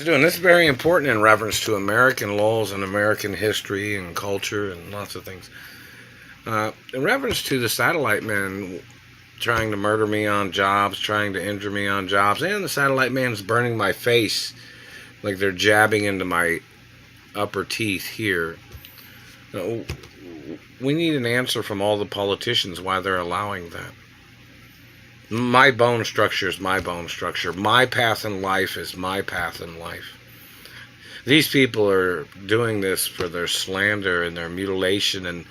Doing this is very important in reference to American laws and American history and culture and lots of things. In reference to the satellite men trying to murder me on jobs, trying to injure me on jobs, and the satellite man's burning my face like they're jabbing into my upper teeth here. We need an answer from all the politicians why they're allowing that. My bone structure is my bone structure. My path in life is my path in life. These people are doing this for their slander and their mutilation and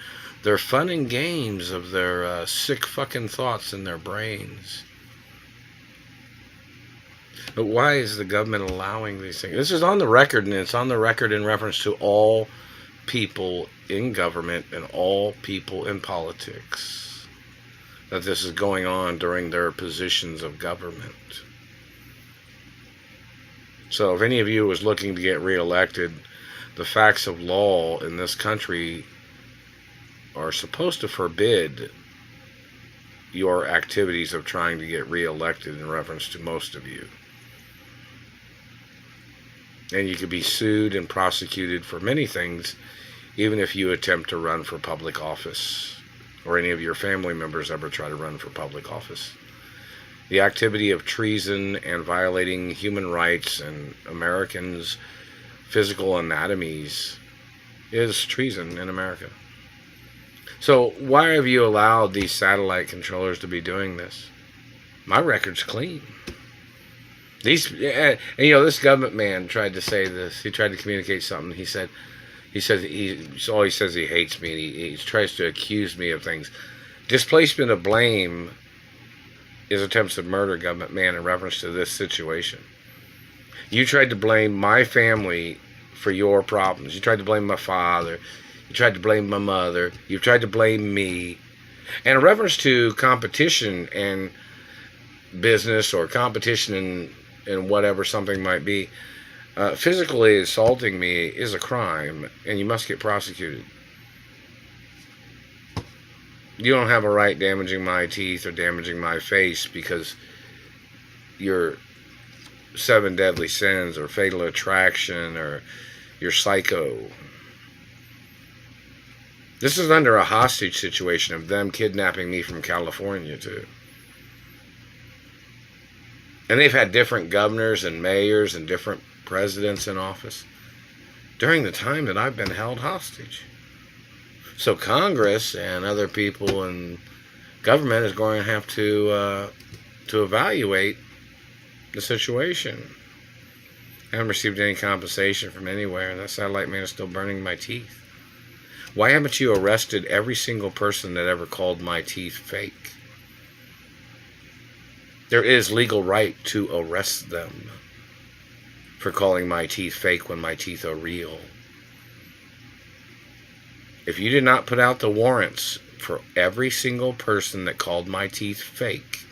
their fun and games of their sick fucking thoughts in their brains. But why is the government allowing these things? This is on the record, and it's on the record in reference to all people in government and all people in politics, that this is going on during their positions of government. So if any of you was looking to get reelected, the facts of law in this country are supposed to forbid your activities of trying to get reelected in reference to most of you. And you could be sued and prosecuted for many things, even if you attempt to run for public office, or any of your family members ever try to run for public office. The activity of treason and violating human rights and Americans' physical anatomies is treason in America. So why have you allowed these satellite controllers to be doing this? My record's clean. This government man tried to say this. He tried to communicate something. He said he says he hates me, and he tries to accuse me of things. Displacement of blame is attempts to murder, government man, in reference to this situation. You tried to blame my family for your problems. You tried to blame my father. You tried to blame my mother. You tried to blame me. And in reference to competition and business, or competition in whatever something might be, physically assaulting me is a crime, and you must get prosecuted. You don't have a right damaging my teeth or damaging my face because you're 7 deadly sins or fatal attraction or you're psycho. This is under a hostage situation of them kidnapping me from California too. And they've had different governors and mayors and different presidents in office during the time that I've been held hostage. So Congress and other people in government is going to have to evaluate the situation. I haven't received any compensation from anywhere, and that satellite man is still burning my teeth. Why haven't you arrested every single person that ever called my teeth fake? There is legal right to arrest them for calling my teeth fake when my teeth are real. If you did not put out the warrants for every single person that called my teeth fake,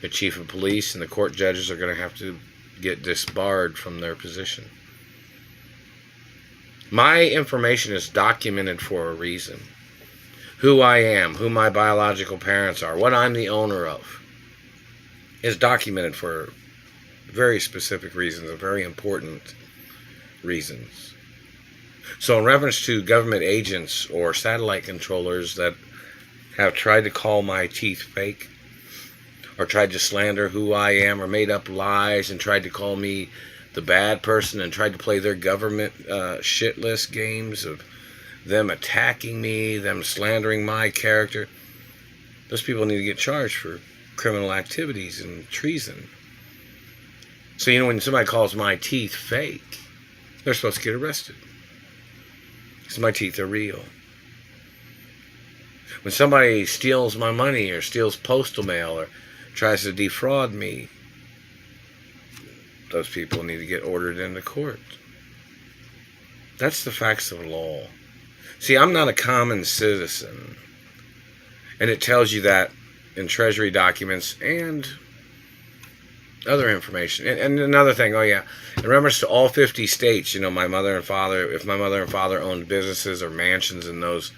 the chief of police and the court judges are going to have to get disbarred from their position. My information is documented for a reason. Who I am, who my biological parents are, what I'm the owner of, is documented for very specific reasons, and very important reasons. So in reference to government agents or satellite controllers that have tried to call my teeth fake, or tried to slander who I am, or made up lies and tried to call me the bad person and tried to play their government shit list games of them attacking me, them slandering my character, those people need to get charged for criminal activities and treason. So when somebody calls my teeth fake, they're supposed to get arrested, because my teeth are real. When somebody steals my money or steals postal mail or tries to defraud me, those people need to get ordered into court. That's the facts of law. See, I'm not a common citizen. And it tells you that in Treasury documents and other information. And another thing, in reference to all 50 states, if my mother and father owned businesses or mansions in those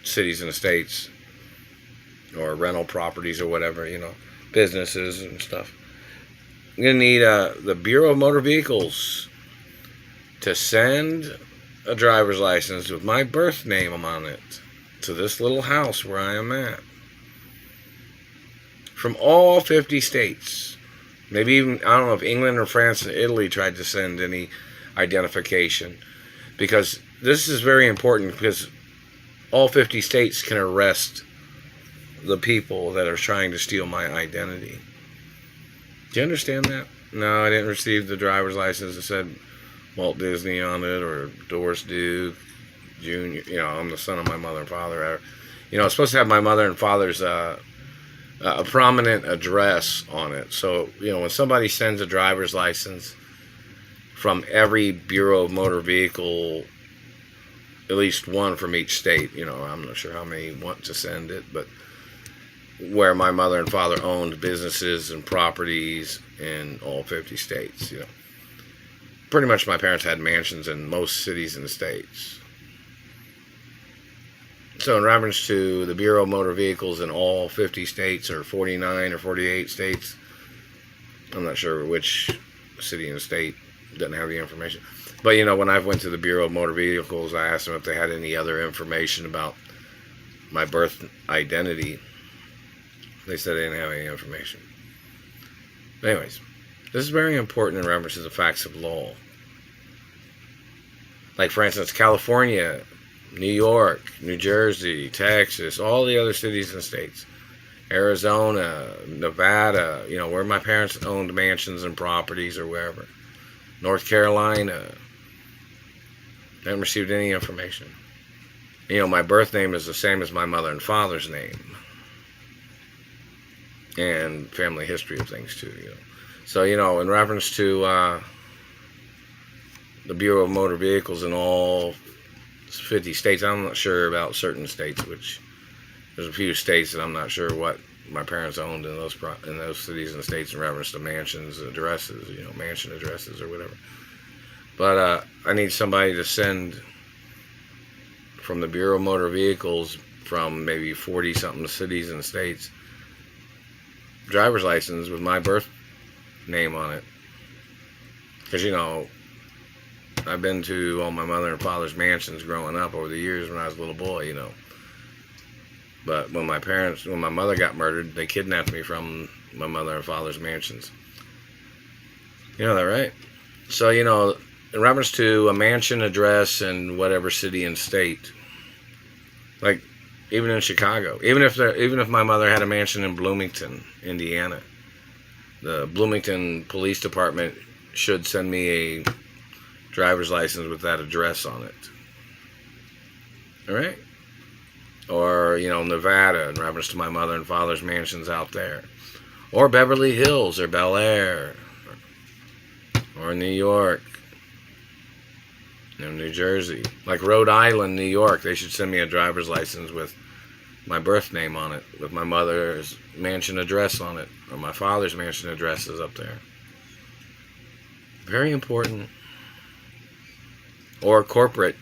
cities and states, or rental properties or whatever, businesses and stuff, I'm going to need the Bureau of Motor Vehicles to send a driver's license with my birth name on it to this little house where I am at. From all 50 states. Maybe even, I don't know if England or France and Italy tried to send any identification. Because this is very important, because all 50 states can arrest the people that are trying to steal my identity. Do you understand that? No, I didn't receive the driver's license that said Walt Disney on it, or Doris Duke Jr. You know, I'm the son of my mother and father. You know, it's supposed to have my mother and father's a prominent address on it. So, you know, when somebody sends a driver's license from every Bureau of Motor Vehicle, at least one from each state, you know, I'm not sure how many want to send it, but where my mother and father owned businesses and properties in all 50 states, you know. Pretty much my parents had mansions in most cities in the states. So in reference to the Bureau of Motor Vehicles in all 50 states, or 49 or 48 states, I'm not sure which city and state doesn't have the information. But, you know, when I went to the Bureau of Motor Vehicles, I asked them if they had any other information about my birth identity. They said they didn't have any information. But anyways, this is very important in reference to the facts of law. Like, for instance, California, New York, New Jersey, Texas, all the other cities and states, Arizona, Nevada, you know, where my parents owned mansions and properties or wherever, North Carolina, I haven't received any information. You know, my birth name is the same as my mother and father's name, and family history of things too, you know. So, you know, in reference to the Bureau of Motor Vehicles in all 50 states, I'm not sure about certain states, which there's a few states that I'm not sure what my parents owned in those cities and states in reference to mansions, addresses, you know, mansion addresses or whatever. But I need somebody to send from the Bureau of Motor Vehicles from maybe 40-something cities and states driver's license with my birth name on it. Because, you know, I've been to all my mother and father's mansions growing up over the years when I was a little boy, you know. But when my mother got murdered, they kidnapped me from my mother and father's mansions. You know that, right? So, you know, in reference to a mansion address in whatever city and state, like even in Chicago, even if my mother had a mansion in Bloomington, Indiana, the Bloomington Police Department should send me a driver's license with that address on it. All right? Or, you know, Nevada, in reference to my mother and father's mansions out there. Or Beverly Hills, or Bel Air, or New York, you know, New Jersey. Like Rhode Island, New York, they should send me a driver's license with my birth name on it, with my mother's mansion address on it, or my father's mansion address is up there. Very important. Or corporate,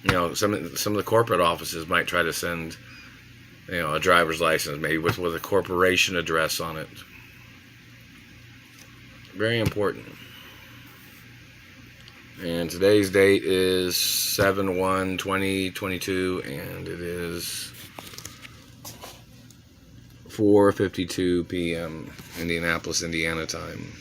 you know, some of the corporate offices might try to send, you know, a driver's license maybe with a corporation address on it. Very important. And today's date is 7/1/2022, and it is 4:52 p.m. Indianapolis, Indiana time.